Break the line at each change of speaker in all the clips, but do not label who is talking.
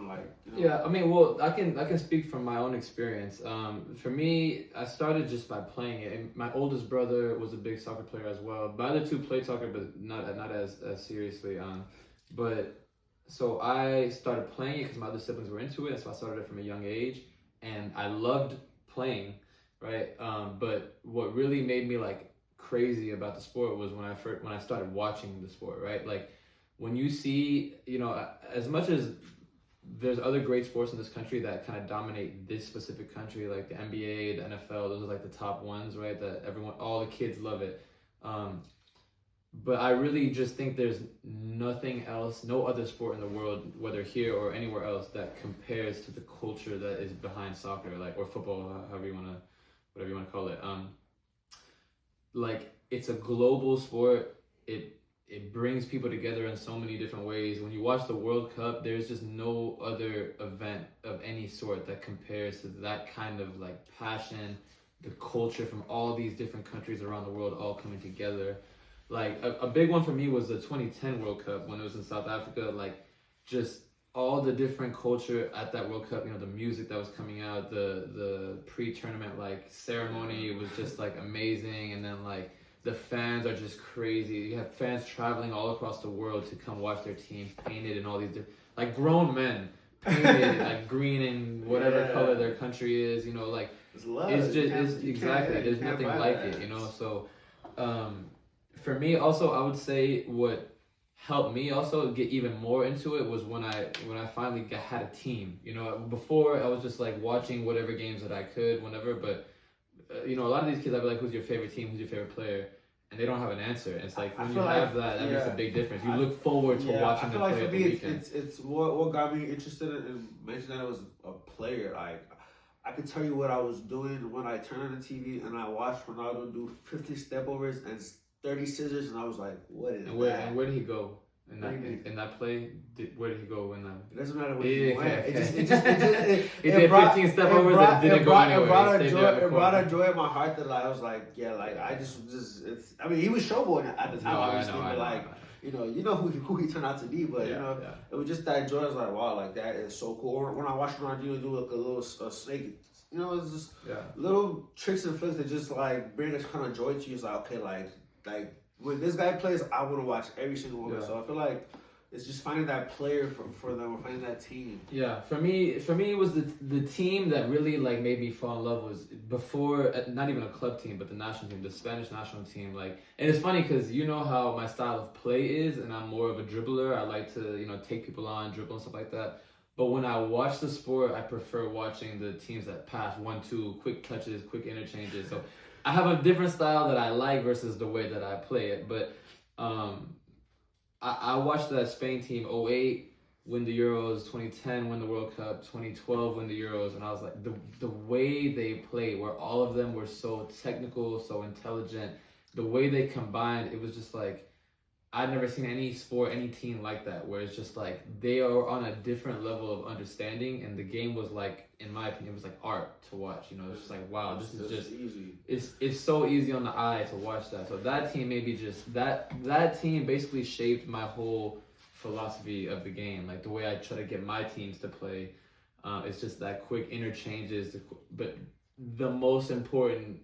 like,
Yeah, I mean, well, I can speak from my own experience. For me, I started just by playing it. And my oldest brother was a big soccer player as well. My other two played soccer, but not as seriously. But so I started playing it because my other siblings were into it, and so I started it from a young age, and I loved playing, right? But what really made me like crazy about the sport was when I started watching the sport, right? Like when you see, as much as there's other great sports in this country that kind of dominate this specific country, like the NBA, the NFL. Those are like the top ones, right? That all the kids love it. Um, but I really just think there's nothing else, no other sport in the world, whether here or anywhere else, that compares to the culture that is behind soccer, like or football, whatever you wanna call it. Like it's a global sport. It brings people together in so many different ways. When you watch the World Cup, there's just no other event of any sort that compares to that kind of like passion, the culture from all these different countries around the world all coming together. Like a big one for me was the 2010 World Cup when it was in South Africa. Like just all the different culture at that World Cup, the music that was coming out, the pre-tournament like ceremony was just like amazing, and then like the fans are just crazy. You have fans traveling all across the world to come watch their teams painted in all these different, like grown men painted like green and whatever color their country is. Like it's just exactly. There's nothing like it. So for me also, I would say what helped me also get even more into it was when I finally had a team. Before I was just like watching whatever games that I could, whenever, but a lot of these kids, I'd be like, "Who's your favorite team? Who's your favorite player?" And they don't have an answer. And it's like when you have that makes a big difference. You look forward to watching them play at the weekend.
It's what got me interested in mentioning that it was a player. Like I could tell you what I was doing when I turned on the TV and I watched Ronaldo do 50 stepovers and 30 scissors, and I was like, "What is that?"
And where did he go? In that play, where did he go in that?
It doesn't matter where he went.
He did 15 step overs and didn't go anywhere.
It brought a joy in my heart that I was like, yeah, like I just it's. I mean, he was showboating at the time, obviously, but like, you know who he turned out to be, but it was just that joy. I was like, wow, like that is so cool. Or when I watched Ronaldinho do like a little snake, it's just little tricks and flicks that just like bring a kind of joy to you. It's like, okay, like when this guy plays, I want to watch every single one. So I feel like it's just finding that player for them, or finding that team.
Yeah, for me, it was the team that really like made me fall in love was before, not even a club team, but the national team, the Spanish national team. Like, and it's funny because you know how my style of play is, and I'm more of a dribbler. I like to take people on, dribble and stuff like that. But when I watch the sport, I prefer watching the teams that pass 1-2, quick touches, quick interchanges. So I have a different style that I like versus the way that I play it. But I watched that Spain team 2008 win the Euros, 2010 win the World Cup, 2012 win the Euros, and I was like, the way they played, where all of them were so technical, so intelligent, the way they combined, it was just like, I've never seen any sport, any team like that, where it's just like they are on a different level of understanding, and the game was like, in my opinion, it was like art to watch. It's just like, wow, this is just
easy.
It's so easy on the eye to watch that. So that team maybe just that team basically shaped my whole philosophy of the game, like the way I try to get my teams to play. It's just that quick interchanges, but the most important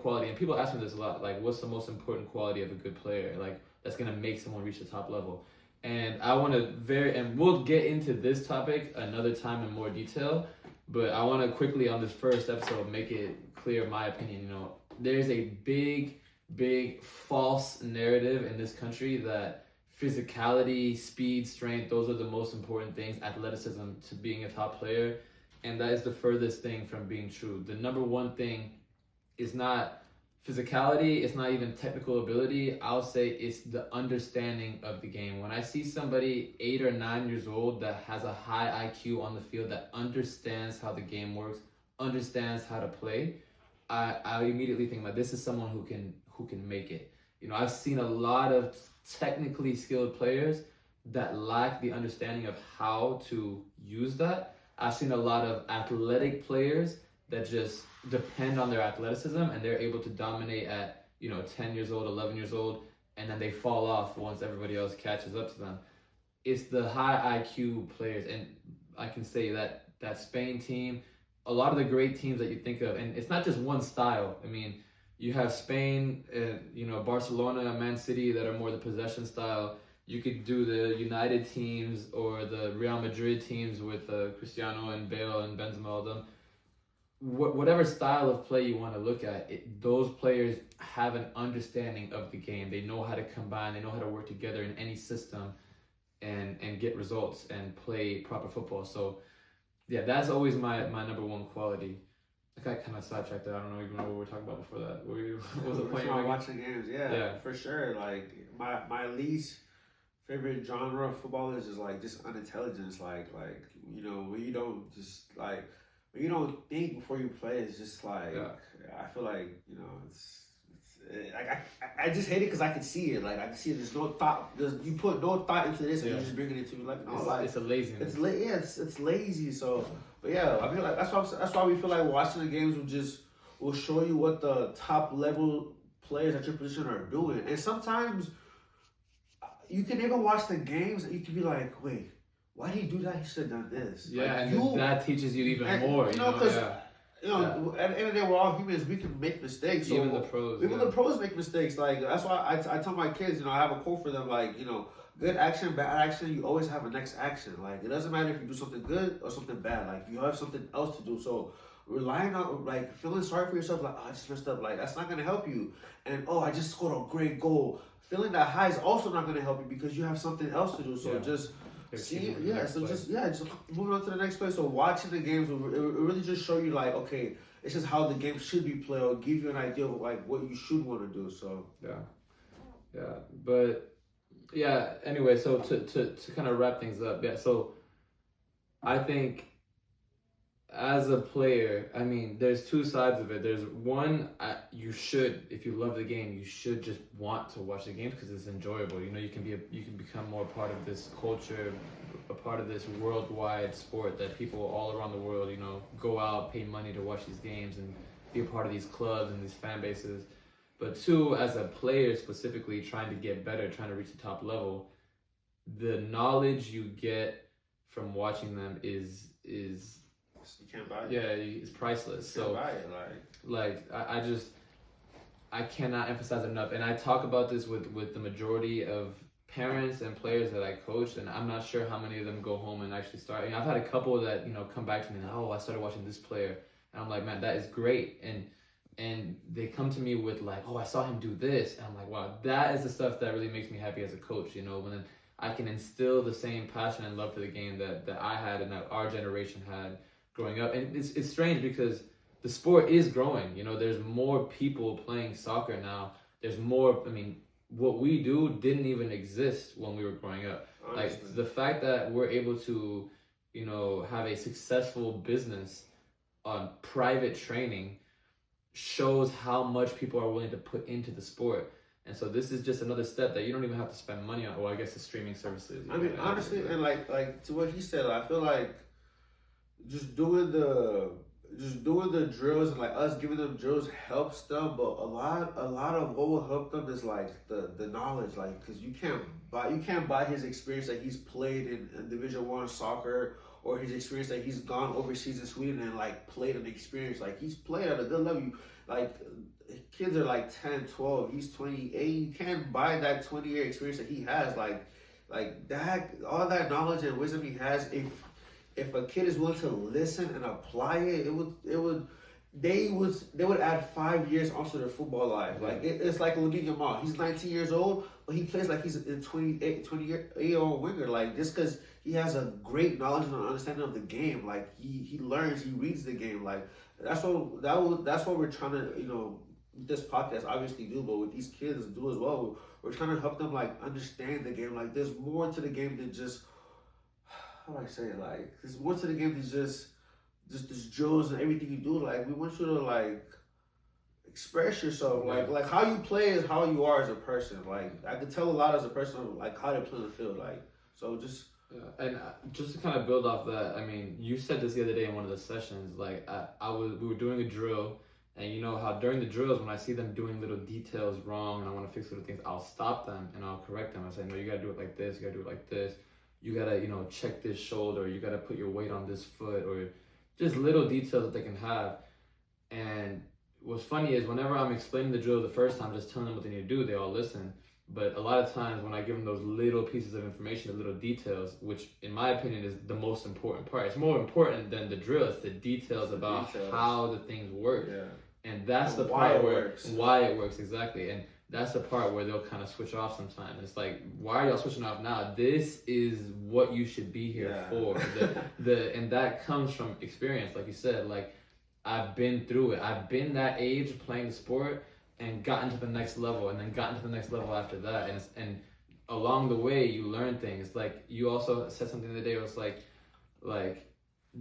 quality, and people ask me this a lot, like what's the most important quality of a good player, like that's gonna make someone reach the top level. And I want to and we'll get into this topic another time in more detail, but I want to quickly on this first episode make it clear my opinion. There's a big false narrative in this country that physicality, speed, strength, those are the most important things, athleticism to being a top player, and that is the furthest thing from being true. The number one thing is not physicality, it's not even technical ability. I'll say it's the understanding of the game. When I see somebody 8 or 9 years old that has a high IQ on the field, that understands how the game works, understands how to play, I immediately think about this is someone who can make it. I've seen a lot of technically skilled players that lack the understanding of how to use that. I've seen a lot of athletic players that just depend on their athleticism, and they're able to dominate at 10 years old, 11 years old, and then they fall off once everybody else catches up to them. it's the high IQ players, and I can say that Spain team, a lot of the great teams that you think of, and it's not just one style. I mean, you have Spain, Barcelona, Man City that are more the possession style. You could do the United teams or the Real Madrid teams with Cristiano and Bale and Benzema, all them. Whatever style of play you want to look at, those players have an understanding of the game. They know how to combine. They know how to work together in any system, and get results and play proper football. So, yeah, that's always my number one quality. I got kind of sidetracked there. I don't even know what we were talking about before that. What was the point?
Watching games, yeah, for sure. Like my least favorite genre of football is just like just unintelligence. Like when you don't just like when you don't think before you play. It's just like I feel like it's like I just hate it because I can see it. Like I can see it. There's no thought. You put no thought into this, and you just bring it into like no,
it's a laziness.
It's lazy. So, but yeah, I feel like that's why we feel like watching the games will show you what the top level players at your position are doing, and sometimes you can even watch the games and you can be like, wait, why did he do that? He should have done this.
Yeah,
like,
and that teaches you even more. Because
at the end of the day, we're all humans. We can make mistakes. So
even the pros.
Even the pros make mistakes. Like that's why I tell my kids, I have a quote for them. Like good action, bad action. You always have a next action. Like it doesn't matter if you do something good or something bad. Like you have something else to do. So relying on like feeling sorry for yourself, like I just messed up. Like that's not gonna help you. And I just scored a great goal. Feeling that high is also not gonna help you because you have something else to do. So just. Just moving on to the next play. So watching the games, it really just show you like, okay, this is how the game should be played, or give you an idea of like what you should want to do. So
Anyway, so to kind of wrap things up, so I think as a player, I mean, there's two sides of it. There's one, you should, if you love the game, you should just want to watch the games because it's enjoyable. You can become more part of this culture, a part of this worldwide sport that people all around the world, go out, pay money to watch these games and be a part of these clubs and these fan bases. But two, as a player specifically trying to get better, trying to reach the top level, the knowledge you get from watching them is
you can't buy it.
Yeah, it's priceless.
You can't buy it,
I cannot emphasize it enough. And I talk about this with the majority of parents and players that I coach, and I'm not sure how many of them go home and actually start. I've had a couple that come back to me and I started watching this player, and I'm like, man, that is great. And they come to me with like, I saw him do this, and I'm like, wow, that is the stuff that really makes me happy as a coach. When I can instill the same passion and love for the game that I had and that our generation had growing up. And it's strange because the sport is growing. There's more people playing soccer now. There's more. I mean, what we do didn't even exist when we were growing up.
Honestly.
Like the fact that we're able to, have a successful business on private training shows how much people are willing to put into the sport. And so this is just another step that you don't even have to spend money on. Well, I guess the streaming services.
I mean, honestly, and like to what he said, I feel like just doing the drills and like us giving them drills helps them, but a lot of what will help them is like the knowledge, like because you can't buy his experience that he's played in Division 1 soccer, or his experience that he's gone overseas in Sweden and like played an experience. Like he's played at a good level. Like kids are like 10, 12, he's 28. You can't buy that 20-year experience that he has. Like that, all that knowledge and wisdom he has, if a kid is willing to listen and apply it, they would add 5 years onto their football life. Like it's like Lamine Yamal. He's 19 years old, but he plays like he's a 28-year-old winger. Like just because he has a great knowledge and understanding of the game, like he learns, he reads the game. Like that's what we're trying to this podcast obviously do, but with these kids do as well. We're trying to help them like understand the game. Like there's more to the game than just. How do I say it? Like, there's more to the game than just this drills and everything you do. Like, we want you to like express yourself. Like how you play is how you are as a person. Like, I could tell a lot as a person like how to play on the field. Like, so just.
Yeah. And just to kind of build off that, I mean, you said this the other day in one of the sessions. Like, we were doing a drill, and you know how during the drills when I see them doing little details wrong and I want to fix little things, I'll stop them and I'll correct them. I say, no, you gotta do it like this. You gotta do it like this. you gotta, check this shoulder, you gotta put your weight on this foot, or just little details that they can have. And what's funny is whenever I'm explaining the drill the first time, just telling them what they need to do, they all listen. But a lot of times when I give them those little pieces of information, the little details, which in my opinion is the most important part. It's more important than the drill. It's the details about how the things work.
Yeah.
And that's the part where why it works, exactly. And that's the part where they'll kind of switch off sometimes. It's like, why are y'all switching off now? This is what you should be here for. And that comes from experience, like you said. Like, I've been through it. I've been that age playing the sport and gotten to the next level, and then gotten to the next level after that. And along the way, you learn things. Like, you also said something the other day. It was like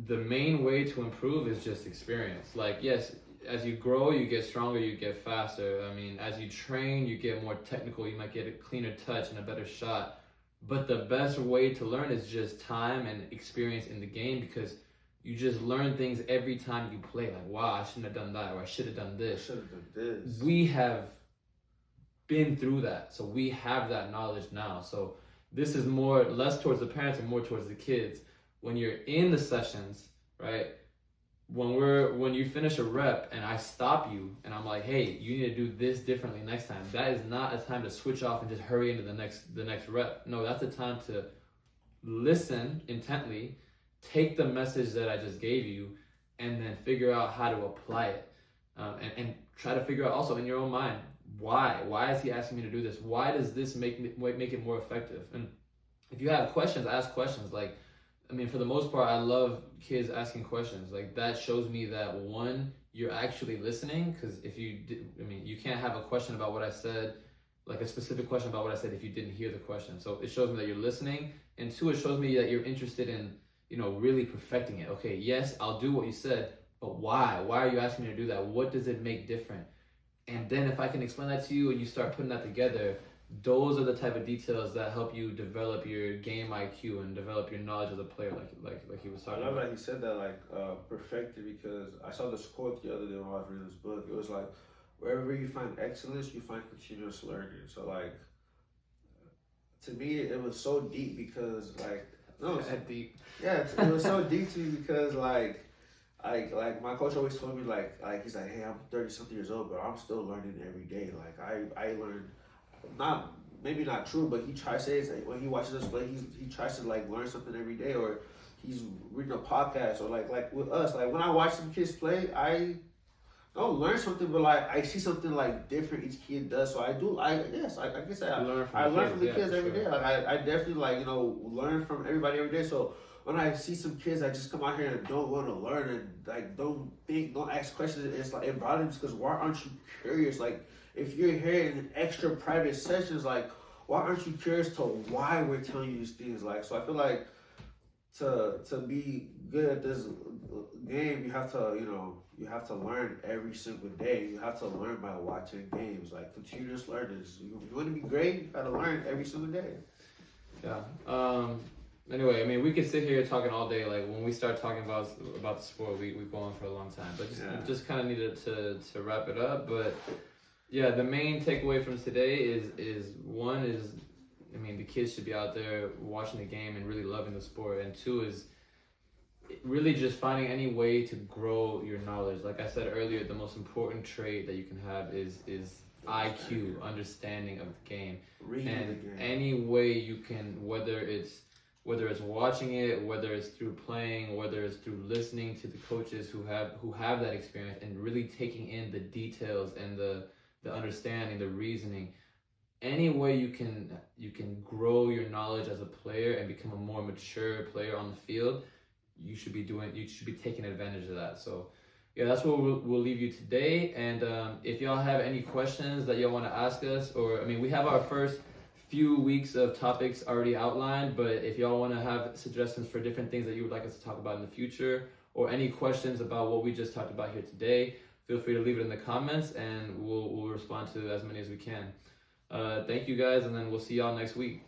the main way to improve is just experience. Like, yes, as you grow, you get stronger, you get faster. I mean, as you train, you get more technical. You might get a cleaner touch and a better shot. But the best way to learn is just time and experience in the game, because you just learn things every time you play. Like, wow, I shouldn't have done that, or I should have done this. We have been through that, so we have that knowledge now. So this is less towards the parents and more towards the kids. When you're in the sessions, right? When you finish a rep and I stop you and I'm like, hey, you need to do this differently next time. That is not a time to switch off and just hurry into the next rep. No, that's a time to listen intently, take the message that I just gave you, and then figure out how to apply it. And try to figure out also in your own mind, why is he asking me to do this? Why does this make it more effective? And if you have questions, ask questions. Like, I mean, for the most part, I love kids asking questions. Like, that shows me that, one, you're actually listening, because you can't have a question about what I said, like a specific question about what I said, if you didn't hear the question. So it shows me that you're listening, and two, it shows me that you're interested in, really perfecting it. Okay, yes, I'll do what you said, but why? Why are you asking me to do that? What does it make different? And then if I can explain that to you and you start putting that together, those are the type of details that help you develop your game IQ and develop your knowledge of the player, like he was talking about.
I love that he said that, perfected, because I saw this quote the other day when I was reading this book. It was like, wherever you find excellence, you find continuous learning. So, like, to me, it was so deep, because, like, no, it's deep. Yeah, it was so deep to me, because, like my coach always told me, like he's like, hey, I'm 30-something years old, but I'm still learning every day. Like, I learn, maybe not true, but he tries to say, like, when he watches us play, he tries to, like, learn something every day, or he's reading a podcast, or like with us, like, when I watch some kids play, I don't learn something, but, like, I see something, like, different each kid does. So I guess I learn from the kids every day. Like, I definitely, like, learn from everybody every day. So when I see some kids that just come out here and don't want to learn, and, like, don't ask questions, it's like, it bothers me, because why aren't you curious? Like, if you're here in extra private sessions, like, why aren't you curious to why we're telling you these things? Like, so I feel like to be good at this game, you have to learn every single day. You have to learn by watching games. Like, continuous learners. If you want to be great, you got to learn every single day.
Yeah. Anyway, I mean, we could sit here talking all day. Like, when we start talking about the sport, we go on for a long time. But just kind of needed to wrap it up. But yeah, the main takeaway from today is one is, I mean, the kids should be out there watching the game and really loving the sport. And two is really just finding any way to grow your knowledge. Like I said earlier, the most important trait that you can have is IQ, understanding of the game. Reading the game. Any way you can, whether it's watching it, whether it's through playing, whether it's through listening to the coaches who have that experience, and really taking in the details and the understanding, the reasoning. Any way you can grow your knowledge as a player and become a more mature player on the field, you should be taking advantage of that. So yeah, that's what we'll leave you today. And if y'all have any questions that y'all want to ask us, or, I mean, we have our first few weeks of topics already outlined, but if y'all want to have suggestions for different things that you would like us to talk about in the future, or any questions about what we just talked about here today, feel free to leave it in the comments, and we'll respond to as many as we can. Thank you guys, and then we'll see y'all next week.